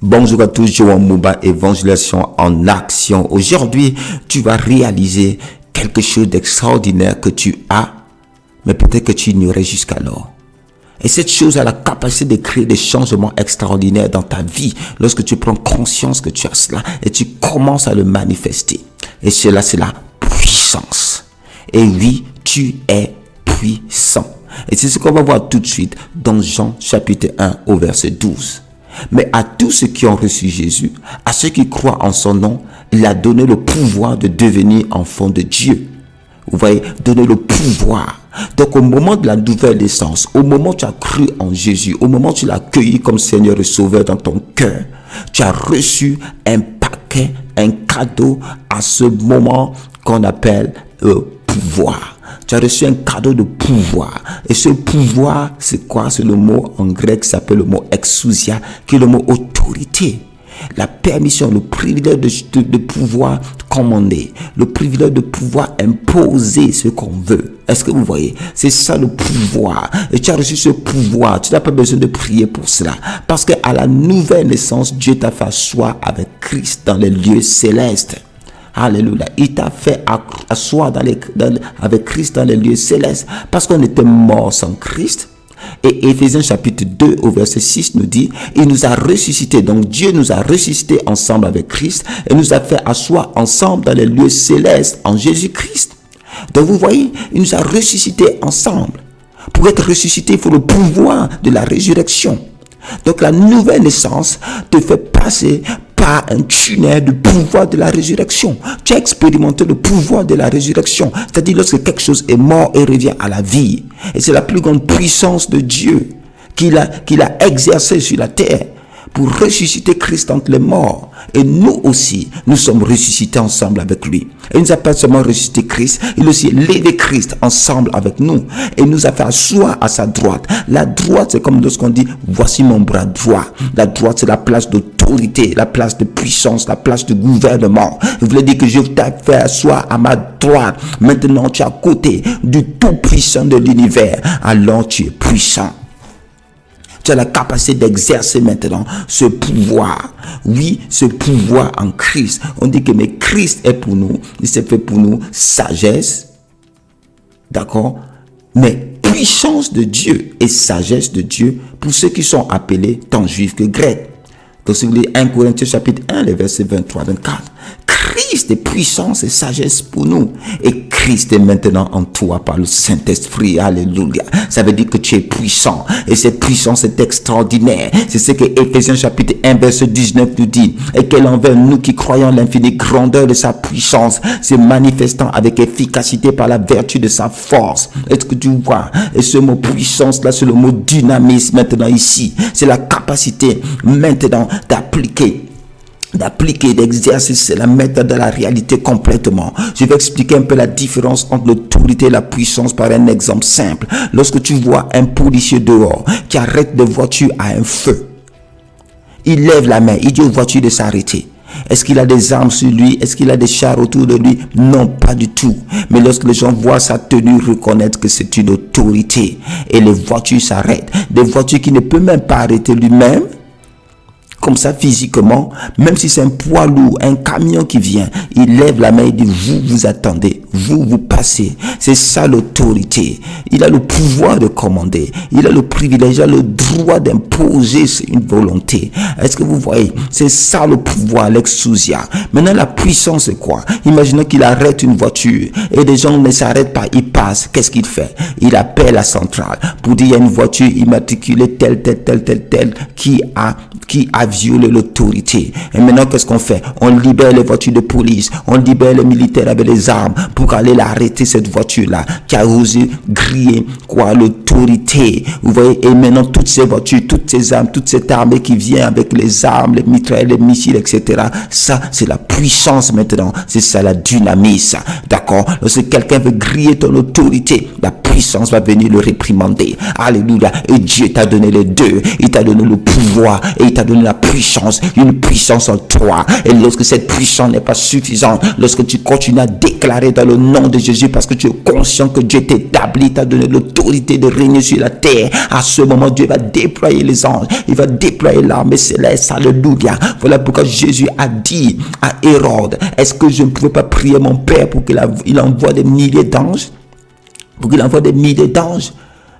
Bonjour à tous, Johan Mouba, Évangélisation en action. Aujourd'hui, tu vas réaliser quelque chose d'extraordinaire que tu as, mais peut-être que tu ignorais jusqu'alors. Et cette chose a la capacité de créer des changements extraordinaires dans ta vie lorsque tu prends conscience que tu as cela et tu commences à le manifester. Et cela, c'est la puissance. Et oui, tu es puissant. Et c'est ce qu'on va voir tout de suite dans Jean chapitre 1 au verset 12. Mais à tous ceux qui ont reçu Jésus, à ceux qui croient en son nom, il a donné le pouvoir de devenir enfants de Dieu. Vous voyez, donner le pouvoir. Donc au moment de la nouvelle naissance, au moment où tu as cru en Jésus, au moment où tu l'as accueilli comme Seigneur et Sauveur dans ton cœur, tu as reçu un paquet, un cadeau à ce moment qu'on appelle pouvoir. Tu as reçu un cadeau de pouvoir. Et ce pouvoir, c'est quoi? C'est le mot en grec qui s'appelle le mot exousia, qui est le mot autorité. La permission, le privilège de pouvoir commander, le privilège de pouvoir imposer ce qu'on veut. Est-ce que vous voyez? C'est ça le pouvoir. Et tu as reçu ce pouvoir. Tu n'as pas besoin de prier pour cela. Parce qu'à la nouvelle naissance, Dieu t'a fait asseoir avec Christ dans les lieux célestes. Alléluia. Il t'a fait asseoir avec Christ dans les lieux célestes. Parce qu'on était mort sans Christ. Et Éphésiens chapitre 2 au verset 6 nous dit, il nous a ressuscités. Donc Dieu nous a ressuscités ensemble avec Christ et nous a fait asseoir ensemble dans les lieux célestes en Jésus-Christ. Donc vous voyez, il nous a ressuscités ensemble. Pour être ressuscité, il faut le pouvoir de la résurrection. Donc la nouvelle naissance te fait passer par un tunnel du pouvoir de la résurrection. Tu as expérimenté le pouvoir de la résurrection. C'est-à-dire lorsque quelque chose est mort et revient à la vie. Et c'est la plus grande puissance de Dieu qu'il a exercée sur la terre pour ressusciter Christ entre les morts. Et nous aussi, nous sommes ressuscités ensemble avec lui. Et il nous a pas seulement ressuscité Christ, il a aussi levé Christ ensemble avec nous. Et il nous a fait asseoir à sa droite. La droite, c'est comme lorsqu'on dit, voici mon bras droit. La droite, c'est la place d'autorité, la place de puissance, la place de gouvernement. Il voulait dire que je t'ai fait asseoir à ma droite. Maintenant, tu es à côté du tout-puissant de l'univers. Alors, tu es puissant. Tu as la capacité d'exercer maintenant ce pouvoir. Oui, ce pouvoir en Christ. On dit que mais Christ est pour nous. Il s'est fait pour nous sagesse. D'accord? Mais puissance de Dieu et sagesse de Dieu pour ceux qui sont appelés tant juifs que grecs. Donc si vous lisez 1 Corinthiens chapitre 1, les versets 23-24. Christ est puissance et sagesse pour nous. Et Christ est maintenant en toi par le Saint-Esprit. Alléluia. Ça veut dire que tu es puissant. Et cette puissance est extraordinaire. C'est ce que Éphésiens chapitre 1 verset 19 nous dit. Et qu'elle envers nous qui croyons l'infinie grandeur de sa puissance, se manifestant avec efficacité par la vertu de sa force. Est-ce que tu vois? Et ce mot puissance là, c'est le mot dynamisme maintenant ici. C'est la capacité maintenant d'exercer, c'est la mettre dans la réalité complètement. Je vais expliquer un peu la différence entre l'autorité et la puissance par un exemple simple. Lorsque tu vois un policier dehors qui arrête de voiture à un feu, il lève la main, il dit aux voitures de s'arrêter. Est-ce qu'il a des armes sur lui? Est-ce qu'il a des chars autour de lui? Non, pas du tout. Mais lorsque les gens voient sa tenue, reconnaître que c'est une autorité. Et les voitures s'arrêtent. Des voitures qui ne peuvent même pas arrêter lui-même. Comme ça physiquement, même si c'est un poids lourd, un camion qui vient, il lève la main et dit, vous attendez, vous passez. C'est ça l'autorité. Il a le pouvoir de commander. Il a le privilège, il a le droit d'imposer une volonté. Est-ce que vous voyez? C'est ça le pouvoir, l'exousia. Maintenant, la puissance, c'est quoi? Imaginons qu'il arrête une voiture et les gens ne s'arrêtent pas, ils passent. Qu'est-ce qu'il fait? Il appelle la centrale pour dire, il y a une voiture immatriculée telle qui a violé l'autorité. Et maintenant, qu'est-ce qu'on fait? On libère les voitures de police, on libère les militaires avec les armes pour aller l'arrêter, cette voiture-là, qui a osé griller, l'autorité. Vous voyez? Et maintenant, toutes ces voitures, toutes ces armes, toute cette armée qui vient avec les armes, les mitraillettes, les missiles, etc. Ça, c'est la puissance maintenant. C'est ça, la dynamisme. D'accord? Lorsque quelqu'un veut griller ton autorité, la puissance va venir le réprimander. Alléluia. Et Dieu t'a donné les deux. Il t'a donné le pouvoir et il t'a donné la puissance, une puissance en toi. Et lorsque cette puissance n'est pas suffisante, lorsque tu continues à déclarer dans le nom de Jésus, parce que tu es conscient que Dieu t'établit, t'a donné l'autorité de régner sur la terre. À ce moment, Dieu va déployer les anges, il va déployer l'armée céleste. Alléluia. Voilà pourquoi Jésus a dit à Hérode, est-ce que je ne pouvais pas prier mon Père pour qu'il envoie des milliers d'anges? Pour qu'il envoie des milliers d'anges.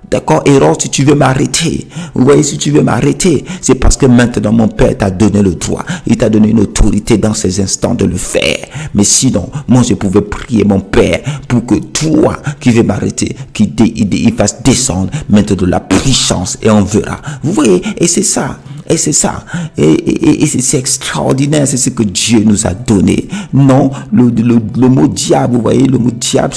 D'accord, Hérode, si tu veux m'arrêter, vous voyez, si tu veux m'arrêter, c'est parce que maintenant mon Père t'a donné le droit. Il t'a donné une autorité dans ces instants de le faire. Mais sinon, moi je pouvais prier mon Père pour que toi qui veux m'arrêter, il fasse descendre maintenant de la puissance, et on verra. Vous voyez, et c'est ça. Et c'est ça. Et c'est extraordinaire. C'est ce que Dieu nous a donné. Non, le mot diable, vous voyez, le mot diable,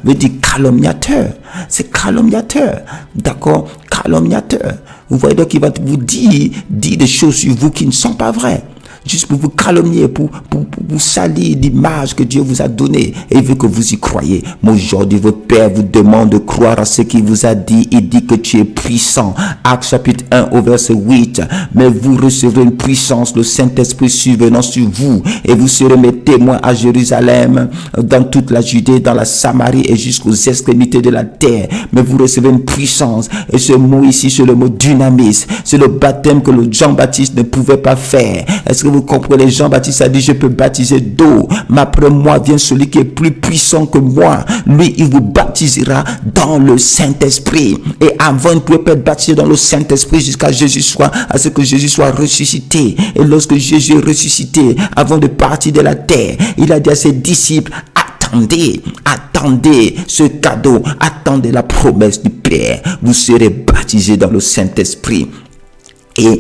veut dire calomniateur. C'est calomniateur. D'accord? Calomniateur. Vous voyez, donc il va vous dire des choses sur vous qui ne sont pas vraies. Juste pour vous calomnier, pour vous salir l'image que Dieu vous a donnée. Et il veut que vous y croyez. Mais aujourd'hui, votre Père vous demande de croire à ce qu'il vous a dit. Il dit que tu es puissant. Actes chapitre 1 au verset 8. Mais vous recevrez une puissance, le Saint-Esprit survenant sur vous. Et vous serez mes témoins à Jérusalem, dans toute la Judée, dans la Samarie et jusqu'aux extrémités de la terre. Mais vous recevez une puissance. Et ce mot ici, c'est le mot dynamis. C'est le baptême que le Jean-Baptiste ne pouvait pas faire. Est-ce que vous comprenez? Jean-Baptiste a dit, je peux baptiser d'eau, mais après moi vient celui qui est plus puissant que moi. Lui, il vous baptisera dans le Saint-Esprit. Et avant, il ne pouvait pas être baptisé dans le Saint-Esprit jusqu'à ce que Jésus soit ressuscité. Et lorsque Jésus est ressuscité, avant de partir de la terre, il a dit à ses disciples, attendez ce cadeau, attendez la promesse du Père. Vous serez baptisés dans le Saint-Esprit. Et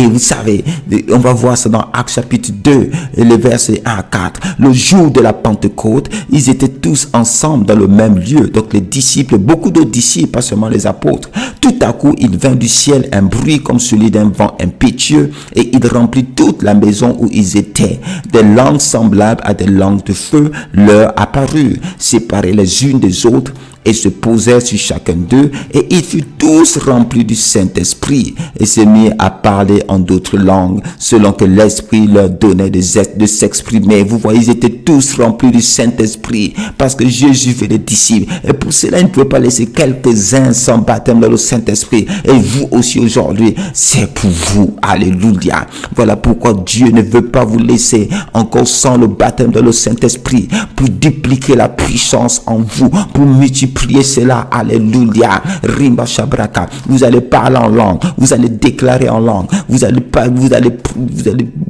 vous savez, on va voir ça dans Actes chapitre 2, les versets 1 à 4. Le jour de la Pentecôte, ils étaient tous ensemble dans le même lieu. Donc les disciples, beaucoup d'autres disciples, pas seulement les apôtres. Tout à coup, il vint du ciel un bruit comme celui d'un vent impétueux et il remplit toute la maison où ils étaient. Des langues semblables à des langues de feu leur apparurent, séparées les unes des autres, et se posèrent sur chacun d'eux, et ils furent tous remplis du Saint-Esprit, et se mirent à parler en d'autres langues, selon que l'Esprit leur donnait de s'exprimer. Vous voyez, ils étaient tous remplis du Saint-Esprit, parce que Jésus fait des disciples, et pour cela, il ne pouvait pas laisser quelques-uns sans baptême dans le Saint-Esprit. Et vous aussi aujourd'hui, c'est pour vous. Alléluia. Voilà pourquoi Dieu ne veut pas vous laisser encore sans le baptême dans le Saint-Esprit, pour dupliquer la puissance en vous, pour multiplier cela. Alléluia. Rimba Shabraka. Vous allez parler en langue, vous allez déclarer en langue, vous allez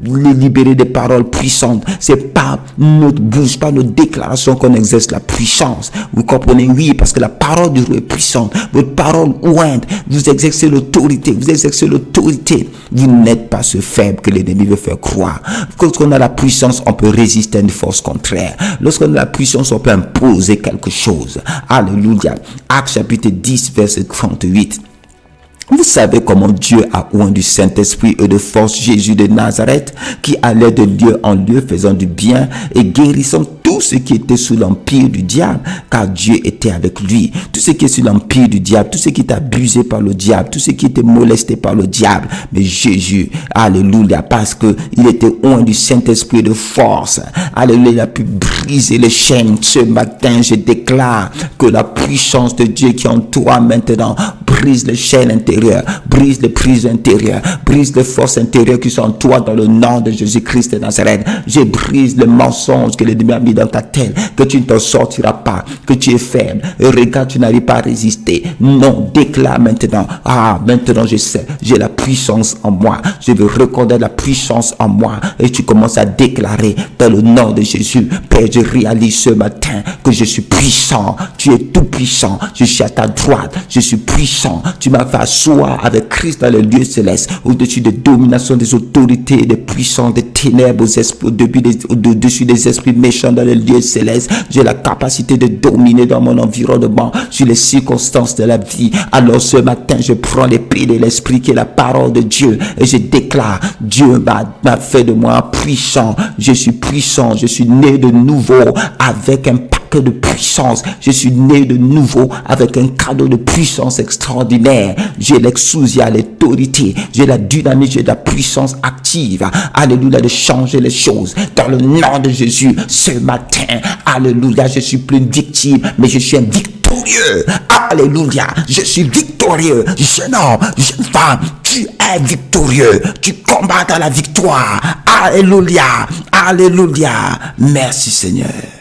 libérer des paroles puissantes. C'est pas notre bouche, pas notre déclaration qu'on exerce la puissance. Vous comprenez? Oui, parce que la parole du roi est puissante. Votre parole ointe, vous exercez l'autorité, vous n'êtes pas ce faible que l'ennemi veut faire croire. Lorsqu'on a la puissance, on peut résister à une force contraire. Lorsqu'on a la puissance, on peut imposer quelque chose. Alléluia. Actes chapitre 10 verset 38. Vous savez comment Dieu a oint du Saint-Esprit et de force Jésus de Nazareth, qui allait de lieu en lieu faisant du bien et guérissant tout ce qui était sous l'empire du diable, car Dieu était avec lui. Tout ce qui est sous l'empire du diable, tout ce qui est abusé par le diable, tout ce qui était molesté par le diable. Mais Jésus, alléluia, parce que il était oint du Saint-Esprit de force. Alléluia, il a pu briser les chaînes. Ce matin, je déclare que la puissance de Dieu qui est en toi maintenant brise les chaînes intérieures, brise les prises intérieures, brise les forces intérieures qui sont en toi dans le nom de Jésus-Christ de Nazareth. Je brise le mensonge que l'ennemi a mis dans ta tête, que tu ne t'en sortiras pas, que tu es faible. Et regarde, tu n'arrives pas à résister. Non, déclare maintenant. Maintenant je sais, j'ai la puissance en moi. Je veux reconnaître la puissance en moi. Et tu commences à déclarer dans le nom de Jésus. Père, je réalise ce matin que je suis puissant. Tu es tout puissant. Je suis à ta droite. Je suis puissant. Tu m'as fait asseoir avec Christ dans les lieux célestes, au-dessus des dominations, des autorités, des puissances, des ténèbres, au-dessus des esprits méchants dans les lieux célestes. J'ai la capacité de dominer dans mon environnement, sur les circonstances de la vie. Alors ce matin, je prends l'épée de l'esprit qui est la parole de Dieu et je déclare, Dieu m'a fait de moi puissant. Je suis puissant, je suis né de nouveau avec un que de puissance. Je suis né de nouveau avec un cadeau de puissance extraordinaire. J'ai l'exousia, l'autorité, j'ai la dynamique, j'ai la puissance active. Alléluia, de changer les choses. Dans le nom de Jésus, ce matin, alléluia, je suis plus une victime, mais je suis un victorieux. Alléluia, je suis victorieux. Jeune homme, jeune femme, tu es victorieux. Tu combats dans la victoire. Alléluia, alléluia. Merci Seigneur.